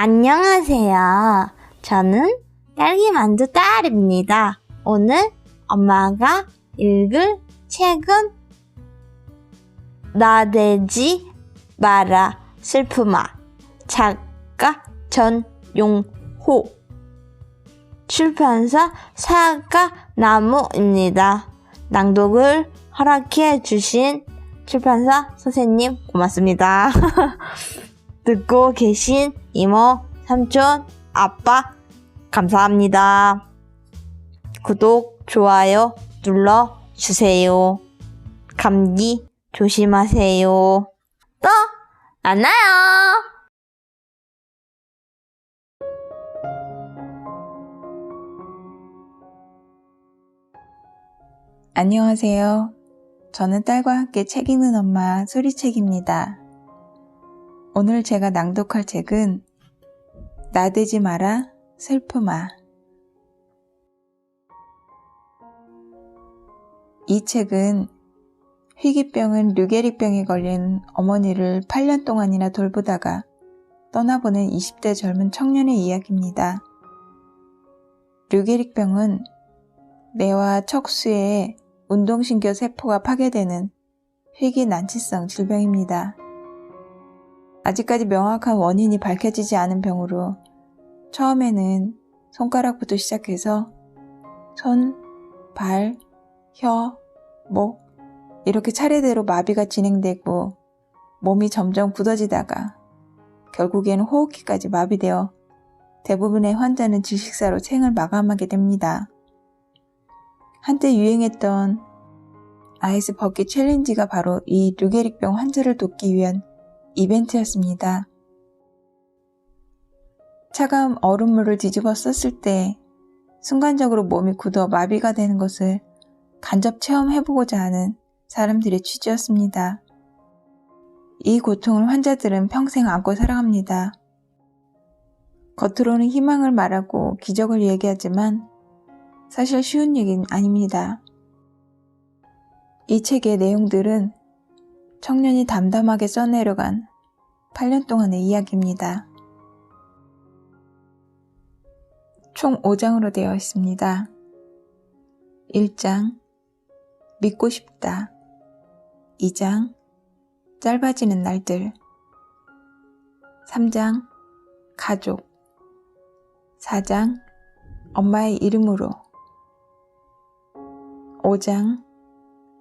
안녕하세요. 저는 딸기만두 딸입니다. 오늘 엄마가 읽을 책은 나대지 마라 슬픔아, 작가 전용호, 출판사 사과나무입니다. 낭독을 허락해 주신 출판사 선생님 고맙습니다. 듣고 계신 이모, 삼촌, 아빠 감사합니다. 구독, 좋아요 눌러주세요. 감기 조심하세요. 또 만나요. 안녕하세요. 저는 딸과 함께 책 읽는 엄마 소리책입니다. 오늘 제가 낭독할 책은 나대지 마라 슬픔아. 이 책은 희귀병은 류게릭병에 걸린 어머니를 8년 동안이나 돌보다가 떠나보낸 20대 젊은 청년의 이야기입니다. 류게릭병은 뇌와 척수의 운동신경 세포가 파괴되는 희귀 난치성 질병입니다. 아직까지 명확한 원인이 밝혀지지 않은 병으로 처음에는 손가락부터 시작해서 손, 발, 혀, 목 이렇게 차례대로 마비가 진행되고 몸이 점점 굳어지다가 결국에는 호흡기까지 마비되어 대부분의 환자는 질식사로 생을 마감하게 됩니다. 한때 유행했던 아이스 버킷 챌린지가 바로 이 류게릭병 환자를 돕기 위한 이벤트였습니다. 차가운 얼음물을 뒤집어 썼을 때 순간적으로 몸이 굳어 마비가 되는 것을 간접 체험해보고자 하는 사람들의 취지였습니다. 이 고통을 환자들은 평생 안고 살아갑니다. 겉으로는 희망을 말하고 기적을 얘기하지만 사실 쉬운 얘기는 아닙니다. 이 책의 내용들은 청년이 담담하게 써내려간 8년 동안의 이야기입니다. 총 5장으로 되어 있습니다. 1장 믿고 싶다. 2장 짧아지는 날들. 3장 가족. 4장 엄마의 이름으로. 5장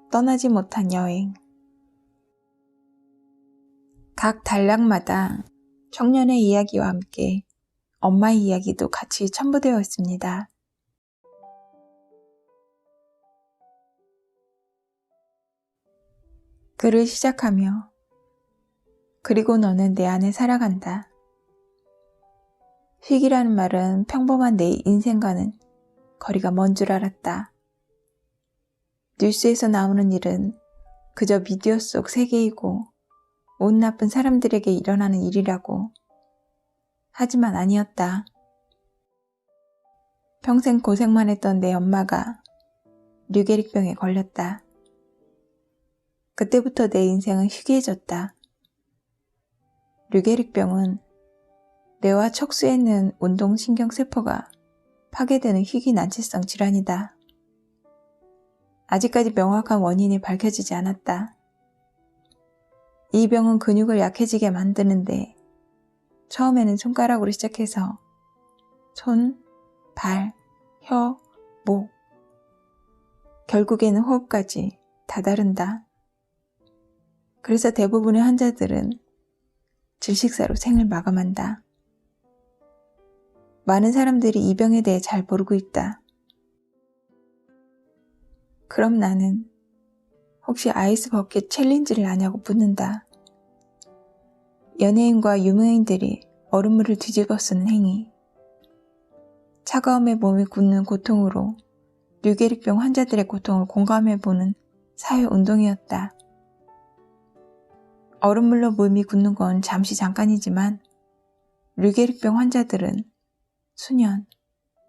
떠나지 못한 여행. 각 단락마다 청년의 이야기와 함께 엄마의 이야기도 같이 첨부되어 있습니다. 글을 시작하며 그리고 너는 내 안에 살아간다. 희귀라는 말은 평범한 내 인생과는 거리가 먼 줄 알았다. 뉴스에서 나오는 일은 그저 미디어 속 세계이고 운 나쁜 사람들에게 일어나는 일이라고. 하지만 아니었다. 평생 고생만 했던 내 엄마가 류게릭병에 걸렸다. 그때부터 내 인생은 희귀해졌다. 류게릭병은 뇌와 척수에 있는 운동신경세포가 파괴되는 희귀 난치성 질환이다. 아직까지 명확한 원인이 밝혀지지 않았다. 이 병은 근육을 약해지게 만드는데 처음에는 손가락으로 시작해서 손, 발, 혀, 목, 결국에는 호흡까지 다다른다. 그래서 대부분의 환자들은 질식사로 생을 마감한다. 많은 사람들이 이 병에 대해 잘 모르고 있다. 그럼 나는 혹시 아이스 버킷 챌린지를 아냐고 묻는다. 연예인과 유명인들이 얼음물을 뒤집어 쓰는 행위. 차가움에 몸이 굳는 고통으로 류게릭병 환자들의 고통을 공감해보는 사회운동이었다. 얼음물로 몸이 굳는 건 잠시 잠깐이지만 류게릭병 환자들은 수년,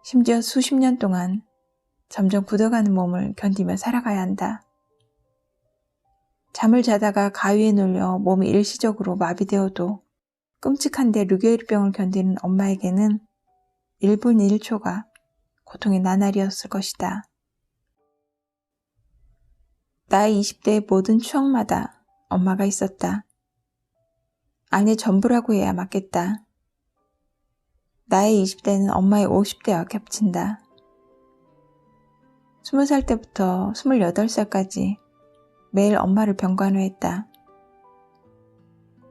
심지어 수십 년 동안 점점 굳어가는 몸을 견디며 살아가야 한다. 잠을 자다가 가위에 눌려 몸이 일시적으로 마비되어도 끔찍한데 루게일병을 견디는 엄마에게는 1분 1초가 고통의 나날이었을 것이다. 나의 20대의 모든 추억마다 엄마가 있었다. 아니, 전부라고 해야 맞겠다. 나의 20대는 엄마의 50대와 겹친다. 20살 때부터 28살까지 매일 엄마를 병간호했다.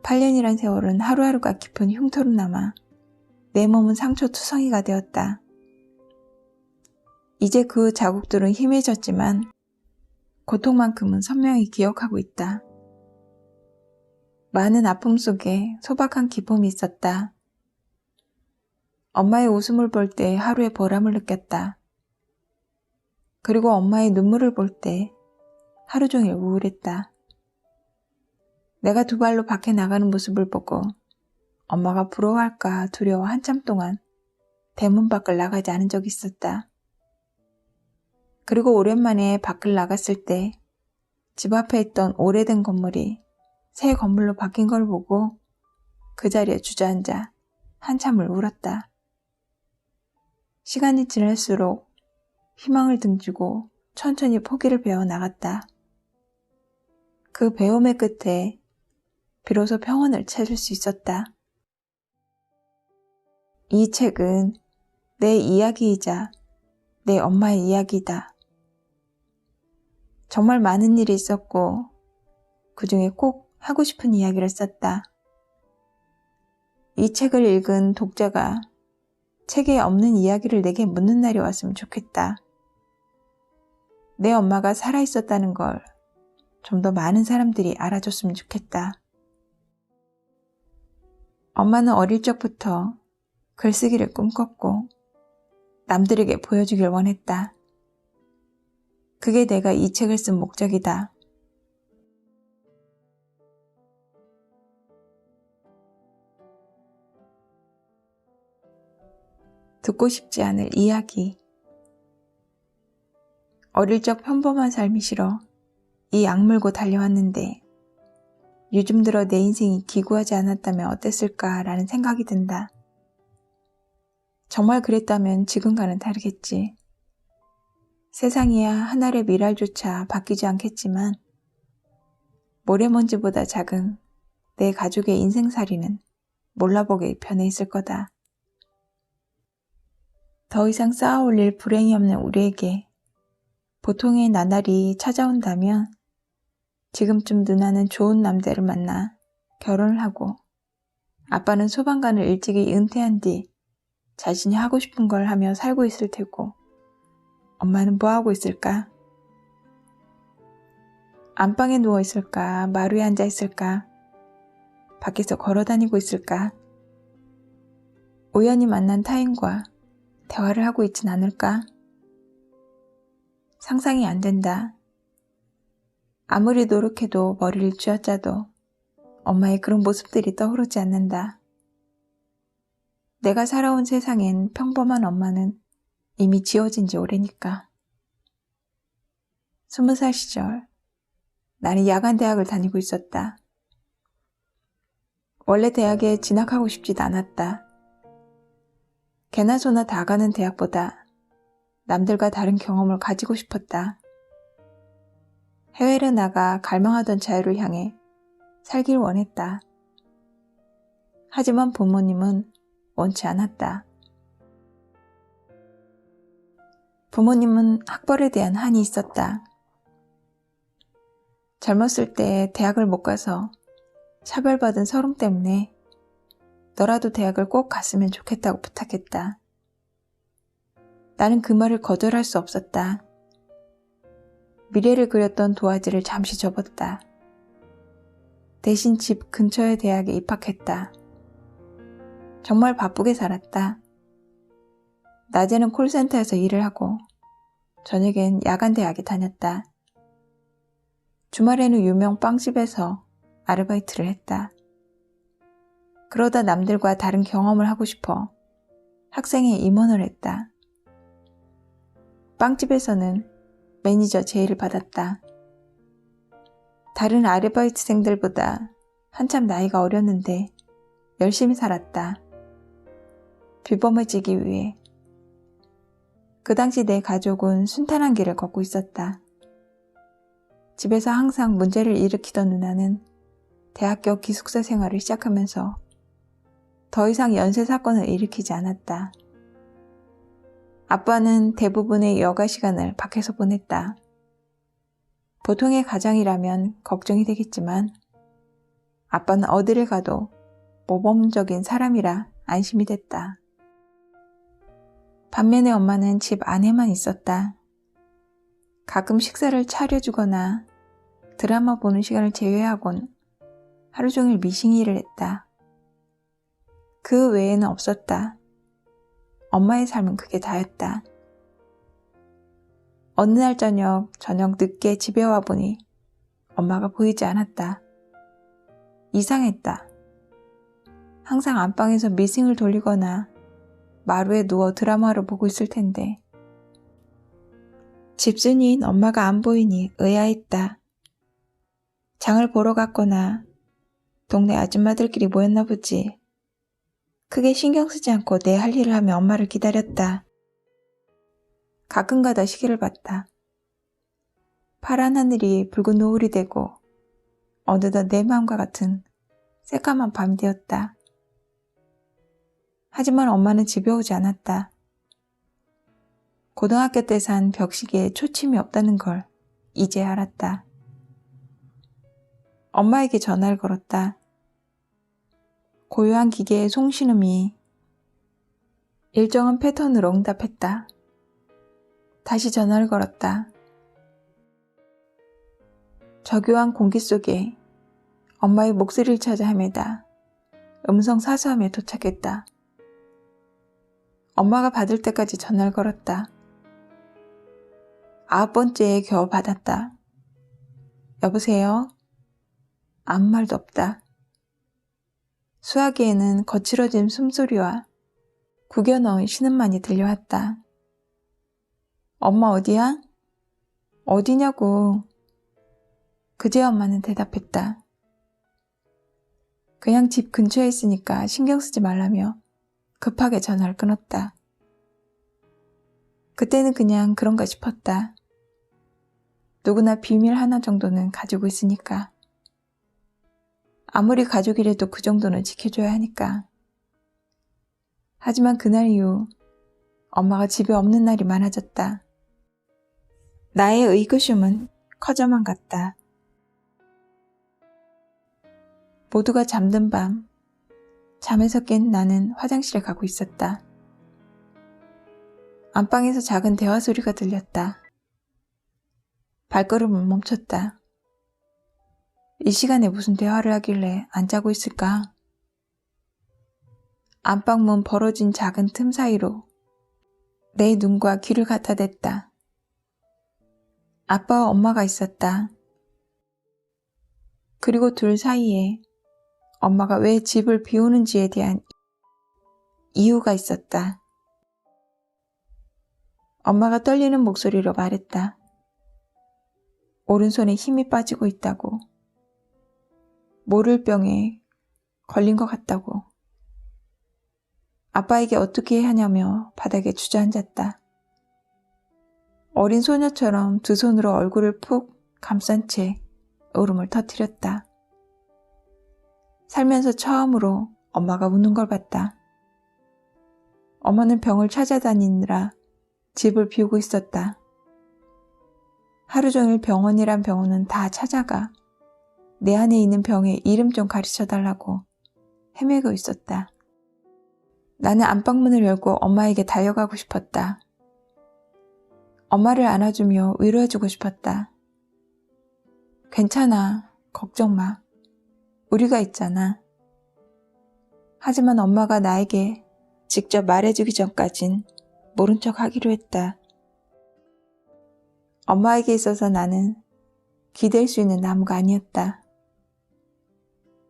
8년이란 세월은 하루하루가 깊은 흉터로 남아 내 몸은 상처투성이가 되었다. 이제 그 자국들은 희미해졌지만 고통만큼은 선명히 기억하고 있다. 많은 아픔 속에 소박한 기쁨이 있었다. 엄마의 웃음을 볼 때 하루의 보람을 느꼈다. 그리고 엄마의 눈물을 볼 때 하루 종일 우울했다. 내가 두 발로 밖에 나가는 모습을 보고 엄마가 부러워할까 두려워 한참 동안 대문 밖을 나가지 않은 적이 있었다. 그리고 오랜만에 밖을 나갔을 때 집 앞에 있던 오래된 건물이 새 건물로 바뀐 걸 보고 그 자리에 주저앉아 한참을 울었다. 시간이 지날수록 희망을 등지고 천천히 포기를 배워 나갔다. 그 배움의 끝에 비로소 평온을 찾을 수 있었다. 이 책은 내 이야기이자 내 엄마의 이야기이다. 정말 많은 일이 있었고 그 중에 꼭 하고 싶은 이야기를 썼다. 이 책을 읽은 독자가 책에 없는 이야기를 내게 묻는 날이 왔으면 좋겠다. 내 엄마가 살아있었다는 걸 좀 더 많은 사람들이 알아줬으면 좋겠다. 엄마는 어릴 적부터 글쓰기를 꿈꿨고 남들에게 보여주길 원했다. 그게 내가 이 책을 쓴 목적이다. 듣고 싶지 않을 이야기. 어릴 적 평범한 삶이 싫어 이 악물고 달려왔는데 요즘 들어 내 인생이 기구하지 않았다면 어땠을까라는 생각이 든다. 정말 그랬다면 지금과는 다르겠지. 세상이야 한 알의 미랄조차 바뀌지 않겠지만 모래먼지보다 작은 내 가족의 인생살이는 몰라보게 변해 있을 거다. 더 이상 쌓아올릴 불행이 없는 우리에게 보통의 나날이 찾아온다면 지금쯤 누나는 좋은 남자를 만나 결혼을 하고 아빠는 소방관을 일찍이 은퇴한 뒤 자신이 하고 싶은 걸 하며 살고 있을 테고 엄마는 뭐 하고 있을까? 안방에 누워 있을까? 마루에 앉아 있을까? 밖에서 걸어 다니고 있을까? 우연히 만난 타인과 대화를 하고 있진 않을까? 상상이 안 된다. 아무리 노력해도 머리를 쥐어짜도 엄마의 그런 모습들이 떠오르지 않는다. 내가 살아온 세상엔 평범한 엄마는 이미 지워진 지 오래니까. 20살 시절 나는 야간 대학을 다니고 있었다. 원래 대학에 진학하고 싶지도 않았다. 개나 소나 다 가는 대학보다 남들과 다른 경험을 가지고 싶었다. 해외를 나가 갈망하던 자유를 향해 살길 원했다. 하지만 부모님은 원치 않았다. 부모님은 학벌에 대한 한이 있었다. 젊었을 때 대학을 못 가서 차별받은 서름 때문에 너라도 대학을 꼭 갔으면 좋겠다고 부탁했다. 나는 그 말을 거절할 수 없었다. 미래를 그렸던 도화지를 잠시 접었다. 대신 집 근처의 대학에 입학했다. 정말 바쁘게 살았다. 낮에는 콜센터에서 일을 하고 저녁엔 야간 대학에 다녔다. 주말에는 유명 빵집에서 아르바이트를 했다. 그러다 남들과 다른 경험을 하고 싶어 학생회 임원을 했다. 빵집에서는 매니저 제의를 받았다. 다른 아르바이트생들보다 한참 나이가 어렸는데 열심히 살았다. 비범해지기 위해. 그 당시 내 가족은 순탄한 길을 걷고 있었다. 집에서 항상 문제를 일으키던 누나는 대학교 기숙사 생활을 시작하면서 더 이상 연쇄 사건을 일으키지 않았다. 아빠는 대부분의 여가 시간을 밖에서 보냈다. 보통의 가장이라면 걱정이 되겠지만 아빠는 어디를 가도 모범적인 사람이라 안심이 됐다. 반면에 엄마는 집 안에만 있었다. 가끔 식사를 차려주거나 드라마 보는 시간을 제외하곤 하루 종일 미싱 일을 했다. 그 외에는 없었다. 엄마의 삶은 그게 다였다. 어느 날 저녁 늦게 집에 와보니 엄마가 보이지 않았다. 이상했다. 항상 안방에서 미싱을 돌리거나 마루에 누워 드라마를 보고 있을 텐데 집순이인 엄마가 안 보이니 의아했다. 장을 보러 갔거나 동네 아줌마들끼리 모였나 보지. 크게 신경 쓰지 않고 내 할 일을 하며 엄마를 기다렸다. 가끔가다 시계를 봤다. 파란 하늘이 붉은 노을이 되고 어느덧 내 마음과 같은 새까만 밤이 되었다. 하지만 엄마는 집에 오지 않았다. 고등학교 때 산 벽시계에 초침이 없다는 걸 이제 알았다. 엄마에게 전화를 걸었다. 고요한 기계의 송신음이 일정한 패턴으로 응답했다. 다시 전화를 걸었다. 저교한 공기 속에 엄마의 목소리를 찾아 헤매다 음성 사서함에 도착했다. 엄마가 받을 때까지 전화를 걸었다. 9번째에 겨우 받았다. 여보세요? 아무 말도 없다. 수화기에는 거칠어진 숨소리와 구겨 넣은 신음만이 들려왔다. 엄마 어디야? 어디냐고. 그제 엄마는 대답했다. 그냥 집 근처에 있으니까 신경 쓰지 말라며 급하게 전화를 끊었다. 그때는 그냥 그런가 싶었다. 누구나 비밀 하나 정도는 가지고 있으니까. 아무리 가족이라도 그 정도는 지켜줘야 하니까. 하지만 그날 이후 엄마가 집에 없는 날이 많아졌다. 나의 의구심은 커져만 갔다. 모두가 잠든 밤, 잠에서 깬 나는 화장실에 가고 있었다. 안방에서 작은 대화 소리가 들렸다. 발걸음을 멈췄다. 이 시간에 무슨 대화를 하길래 안 자고 있을까? 안방문 벌어진 작은 틈 사이로 내 눈과 귀를 갖다 댔다. 아빠와 엄마가 있었다. 그리고 둘 사이에 엄마가 왜 집을 비우는지에 대한 이유가 있었다. 엄마가 떨리는 목소리로 말했다. 오른손에 힘이 빠지고 있다고. 모를 병에 걸린 것 같다고. 아빠에게 어떻게 해야 하냐며 바닥에 주저앉았다. 어린 소녀처럼 두 손으로 얼굴을 푹 감싼 채 울음을 터뜨렸다. 살면서 처음으로 엄마가 우는 걸 봤다. 엄마는 병을 찾아다니느라 집을 비우고 있었다. 하루 종일 병원이란 병원은 다 찾아가 내 안에 있는 병의 이름 좀 가르쳐달라고 헤매고 있었다. 나는 안방문을 열고 엄마에게 달려가고 싶었다. 엄마를 안아주며 위로해주고 싶었다. 괜찮아, 걱정 마. 우리가 있잖아. 하지만 엄마가 나에게 직접 말해주기 전까진 모른 척 하기로 했다. 엄마에게 있어서 나는 기댈 수 있는 나무가 아니었다.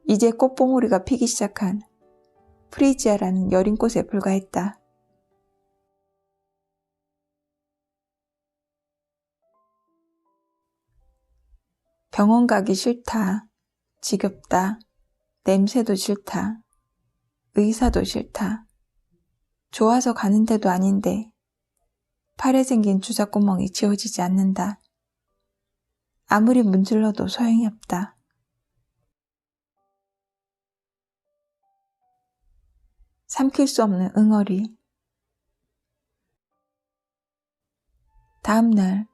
이제 꽃봉오리가 피기 시작한 프리지아라는 여린 꽃에 불과했다. 병원 가기 싫다. 지겹다. 냄새도 싫다. 의사도 싫다. 좋아서 가는 데도 아닌데 팔에 생긴 주사구멍이 지워지지 않는다. 아무리 문질러도 소용이 없다. 삼킬 수 없는 응어리. 다음 날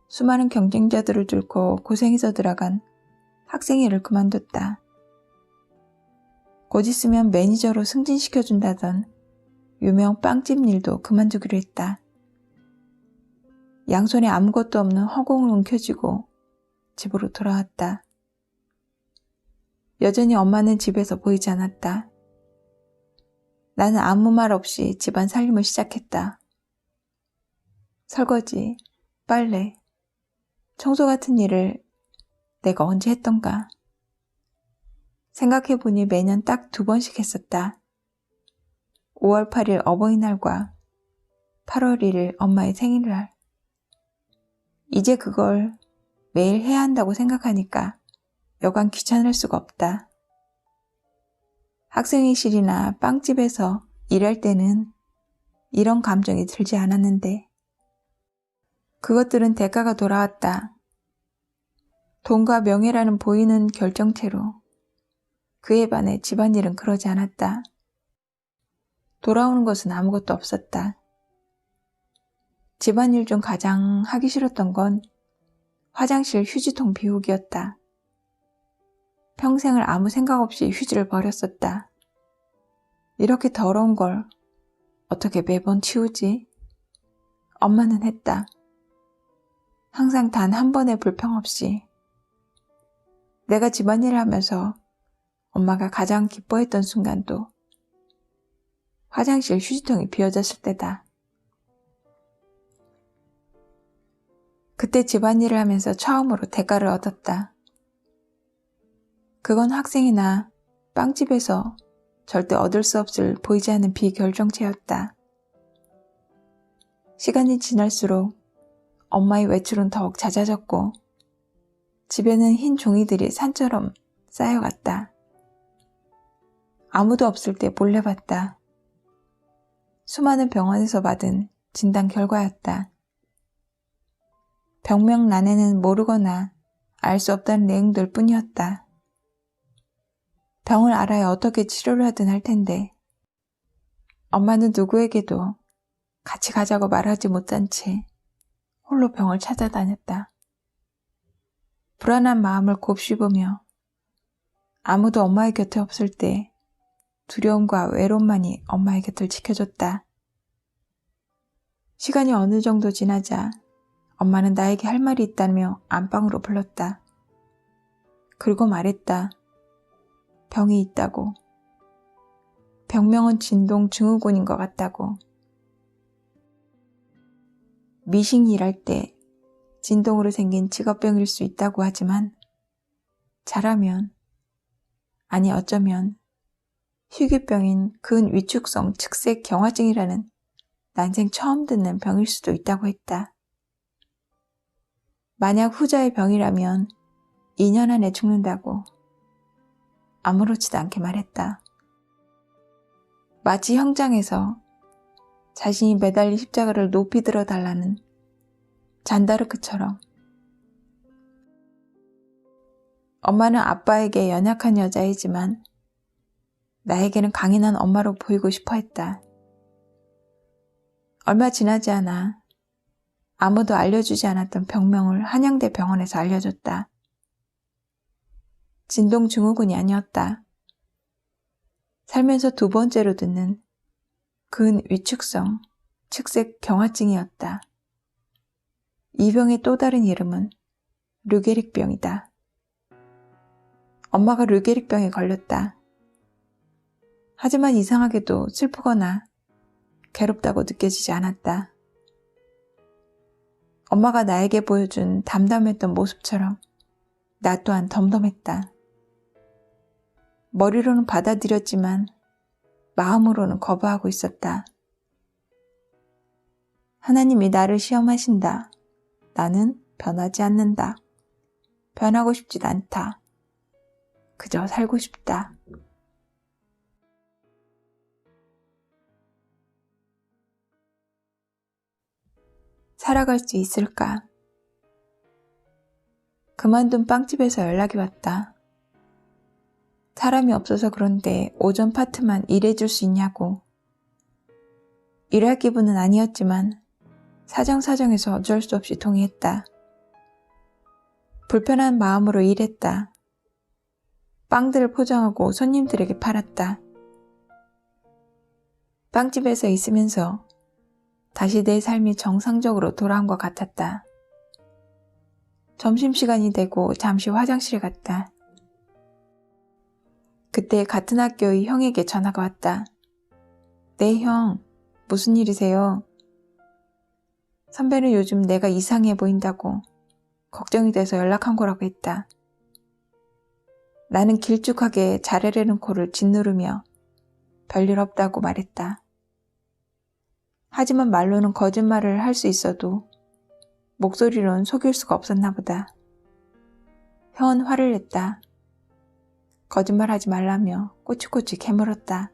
수많은 경쟁자들을 뚫고 고생해서 들어간 학생회를 그만뒀다. 곧 있으면 매니저로 승진시켜준다던 유명 빵집 일도 그만두기로 했다. 양손에 아무것도 없는 허공을 움켜쥐고 집으로 돌아왔다. 여전히 엄마는 집에서 보이지 않았다. 나는 아무 말 없이 집안 살림을 시작했다. 설거지, 빨래, 청소 같은 일을 내가 언제 했던가. 생각해보니 매년 딱 2번씩 했었다. 5월 8일 어버이날과 8월 1일 엄마의 생일날. 이제 그걸 매일 해야 한다고 생각하니까 여간 귀찮을 수가 없다. 학생회실이나 빵집에서 일할 때는 이런 감정이 들지 않았는데 그것들은 대가가 돌아왔다. 돈과 명예라는 보이는 결정체로 그에 반해 집안일은 그러지 않았다. 돌아오는 것은 아무것도 없었다. 집안일 중 가장 하기 싫었던 건 화장실 휴지통 비우기였다. 평생을 아무 생각 없이 휴지를 버렸었다. 이렇게 더러운 걸 어떻게 매번 치우지? 엄마는 했다. 항상 단 한 번의 불평 없이. 내가 집안일을 하면서 엄마가 가장 기뻐했던 순간도 화장실 휴지통이 비워졌을 때다. 그때 집안일을 하면서 처음으로 대가를 얻었다. 그건 학생이나 빵집에서 절대 얻을 수 없을 보이지 않는 비결정체였다. 시간이 지날수록 엄마의 외출은 더욱 잦아졌고 집에는 흰 종이들이 산처럼 쌓여갔다. 아무도 없을 때 몰래 봤다. 수많은 병원에서 받은 진단 결과였다. 병명란에는 모르거나 알 수 없다는 내용들 뿐이었다. 병을 알아야 어떻게 치료를 하든 할 텐데 엄마는 누구에게도 같이 가자고 말하지 못한 채 홀로 병을 찾아다녔다. 불안한 마음을 곱씹으며 아무도 엄마의 곁에 없을 때 두려움과 외로움만이 엄마의 곁을 지켜줬다. 시간이 어느 정도 지나자 엄마는 나에게 할 말이 있다며 안방으로 불렀다. 그리고 말했다. 병이 있다고. 병명은 진동증후군인 것 같다고. 미싱이 일할 때 진동으로 생긴 직업병일 수 있다고 하지만 잘하면, 아니 어쩌면 희귀병인 근위축성 측색 경화증이라는 난생 처음 듣는 병일 수도 있다고 했다. 만약 후자의 병이라면 2년 안에 죽는다고 아무렇지도 않게 말했다. 마치 형장에서 자신이 매달린 십자가를 높이 들어달라는 잔다르크처럼. 엄마는 아빠에게 연약한 여자이지만 나에게는 강인한 엄마로 보이고 싶어 했다. 얼마 지나지 않아 아무도 알려주지 않았던 병명을 한양대 병원에서 알려줬다. 진동증후군이 아니었다. 살면서 2번째로 듣는 근위축성 측색 경화증이었다. 이 병의 또 다른 이름은 류게릭병이다. 엄마가 류게릭병에 걸렸다. 하지만 이상하게도 슬프거나 괴롭다고 느껴지지 않았다. 엄마가 나에게 보여준 담담했던 모습처럼 나 또한 덤덤했다. 머리로는 받아들였지만 마음으로는 거부하고 있었다. 하나님이 나를 시험하신다. 나는 변하지 않는다. 변하고 싶지도 않다. 그저 살고 싶다. 살아갈 수 있을까? 그만둔 빵집에서 연락이 왔다. 사람이 없어서 그런데 오전 파트만 일해줄 수 있냐고. 일할 기분은 아니었지만 사정사정해서 어쩔 수 없이 동의했다. 불편한 마음으로 일했다. 빵들을 포장하고 손님들에게 팔았다. 빵집에서 있으면서 다시 내 삶이 정상적으로 돌아온 것 같았다. 점심시간이 되고 잠시 화장실에 갔다. 그때 같은 학교의 형에게 전화가 왔다. 네, 형. 무슨 일이세요? 선배는 요즘 내가 이상해 보인다고 걱정이 돼서 연락한 거라고 했다. 나는 길쭉하게 자르려는 코를 짓누르며 별일 없다고 말했다. 하지만 말로는 거짓말을 할 수 있어도 목소리로는 속일 수가 없었나 보다. 형은 화를 냈다. 거짓말하지 말라며 꼬치꼬치 캐물었다.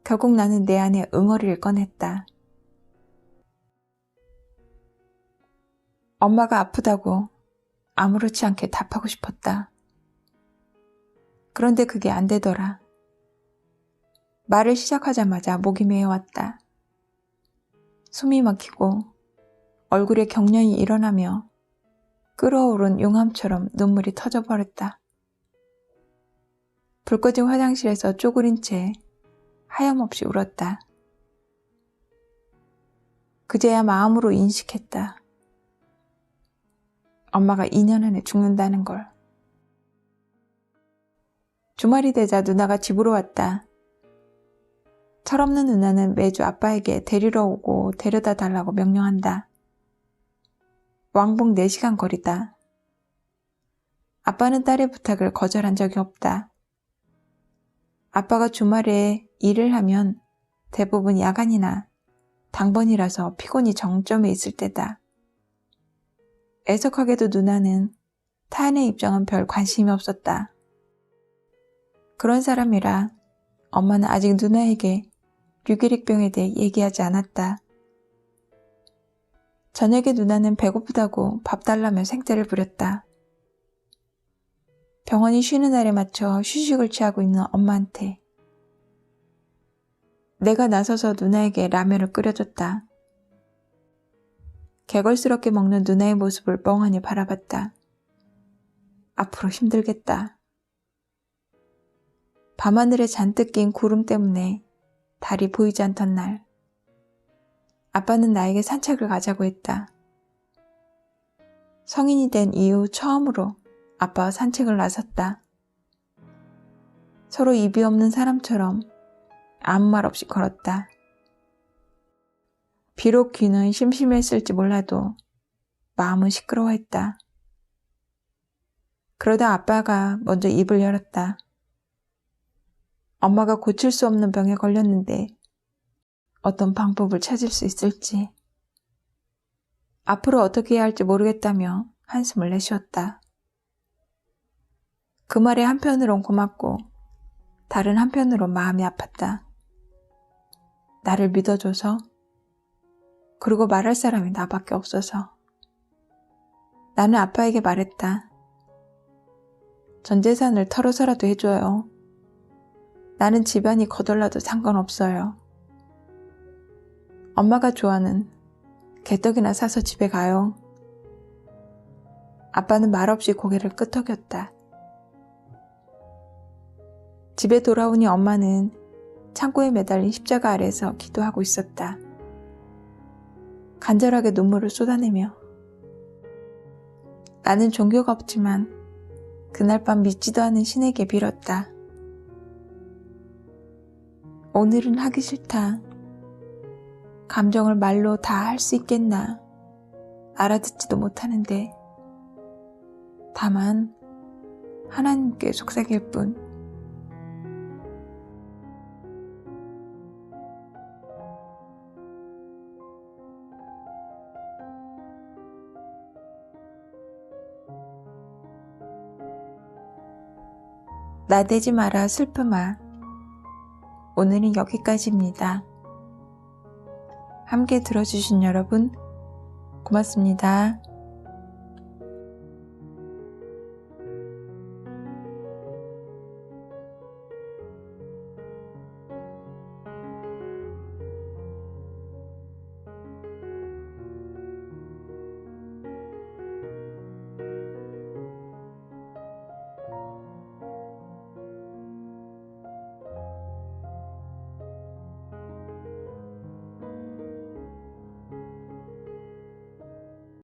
결국 나는 내 안에 응어리를 꺼냈다. 엄마가 아프다고 아무렇지 않게 답하고 싶었다. 그런데 그게 안 되더라. 말을 시작하자마자 목이 메어왔다. 숨이 막히고 얼굴에 경련이 일어나며 끓어오른 용암처럼 눈물이 터져버렸다. 불 꺼진 화장실에서 쪼그린 채 하염없이 울었다. 그제야 마음으로 인식했다. 엄마가 2년 안에 죽는다는 걸. 주말이 되자 누나가 집으로 왔다. 철없는 누나는 매주 아빠에게 데리러 오고 데려다 달라고 명령한다. 왕복 4시간 거리다. 아빠는 딸의 부탁을 거절한 적이 없다. 아빠가 주말에 일을 하면 대부분 야간이나 당번이라서 피곤이 정점에 있을 때다. 애석하게도 누나는 타인의 입장은 별 관심이 없었다. 그런 사람이라 엄마는 아직 누나에게 류계릭병에 대해 얘기하지 않았다. 저녁에 누나는 배고프다고 밥 달라며 생떼를 부렸다. 병원이 쉬는 날에 맞춰 휴식을 취하고 있는 엄마한테 내가 나서서 누나에게 라면을 끓여줬다. 개걸스럽게 먹는 누나의 모습을 멍하니 바라봤다. 앞으로 힘들겠다. 밤하늘에 잔뜩 낀 구름 때문에 달이 보이지 않던 날, 아빠는 나에게 산책을 가자고 했다. 성인이 된 이후 처음으로 아빠와 산책을 나섰다. 서로 입이 없는 사람처럼 아무 말 없이 걸었다. 비록 귀는 심심했을지 몰라도 마음은 시끄러워했다. 그러다 아빠가 먼저 입을 열었다. 엄마가 고칠 수 없는 병에 걸렸는데 어떤 방법을 찾을 수 있을지, 앞으로 어떻게 해야 할지 모르겠다며 한숨을 내쉬었다. 그 말에 한편으론 고맙고 다른 한편으론 마음이 아팠다. 나를 믿어줘서, 그리고 말할 사람이 나밖에 없어서. 나는 아빠에게 말했다. 전 재산을 털어서라도 해줘요. 나는 집안이 거덜나도 상관없어요. 엄마가 좋아하는 개떡이나 사서 집에 가요. 아빠는 말없이 고개를 끄덕였다. 집에 돌아오니 엄마는 창고에 매달린 십자가 아래에서 기도하고 있었다. 간절하게 눈물을 쏟아내며. 나는 종교가 없지만 그날 밤 믿지도 않은 신에게 빌었다. 오늘은 하기 싫다. 감정을 말로 다 할 수 있겠나. 알아듣지도 못하는데. 다만 하나님께 속삭일 뿐. 나대지 마라 슬픔아. 오늘은 여기까지입니다. 함께 들어주신 여러분 고맙습니다.